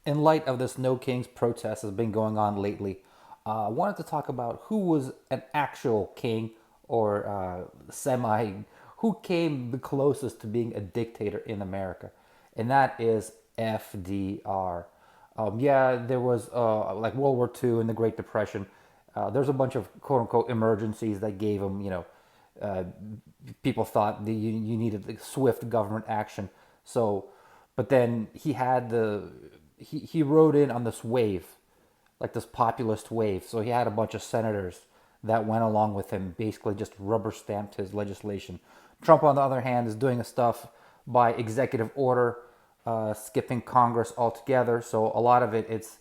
In light of this No Kings protest that's been going on lately, I wanted to talk about who was an actual king or who came the closest to being a dictator in America, and that is FDR. Yeah, there was like World War II and the Great Depression. There's a bunch of quote unquote emergencies that gave him, uh, people thought that you needed like swift government action. So, but then he rode in on this wave, like this populist wave. So he had a bunch of senators that went along with him, basically just rubber stamped his legislation. Trump, on the other hand, is doing his stuff by executive order, skipping Congress altogether. So a lot of it's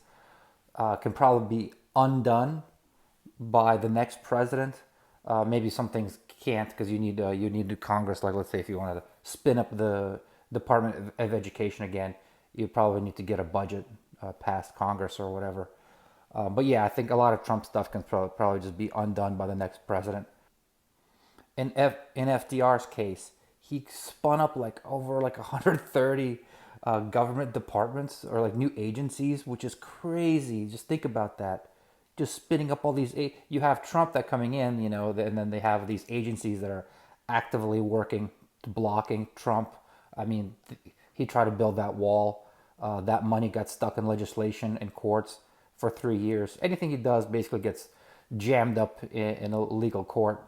can probably be undone by the next president. Maybe some things can't because you need the Congress. Like let's say if you wanted to spin up the Department of Education again, you probably need to get a budget past Congress or whatever. But yeah, I think a lot of Trump stuff can probably just be undone by the next president. In FDR's case, he spun up like over like 130 government departments or like new agencies, which is crazy. Just think about that. Just spinning up all these. You have Trump that coming in, and then they have these agencies that are actively working, blocking Trump. I mean, he tried to build that wall. That money got stuck in legislation and courts for 3 years. Anything he does basically gets jammed up in a legal court,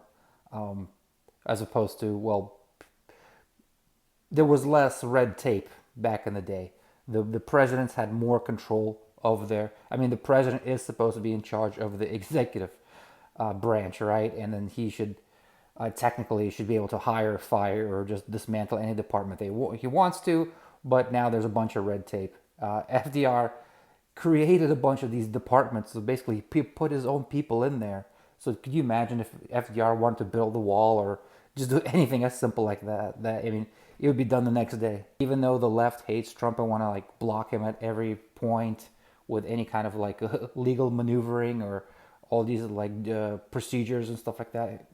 as opposed to, well, there was less red tape back in the day. The presidents had more control over their. I mean, the president is supposed to be in charge of the executive branch, right? And then he should technically should be able to hire, fire, or just dismantle any department he wants to. But now there's a bunch of red tape. FDR created a bunch of these departments. So basically, he put his own people in there. So could you imagine if FDR wanted to build a wall or just do anything as simple like that? I mean, it would be done the next day. Even though the left hates Trump and want to like block him at every point with any kind of like legal maneuvering or all these like procedures and stuff like that,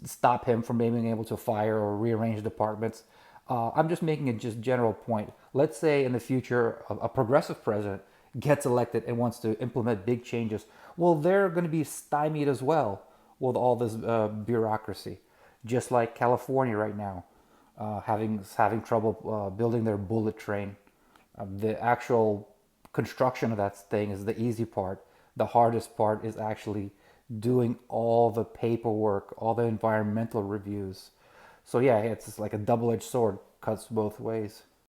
stop him from being able to fire or rearrange departments. I'm just making a just general point. Let's say in the future a progressive president gets elected and wants to implement big changes. Well, they're going to be stymied as well with all this bureaucracy, just like California right now, having trouble building their bullet train. The actual construction of that thing is the easy part. The hardest part is actually doing all the paperwork, all the environmental reviews. So yeah, it's like a double-edged sword, cuts both ways.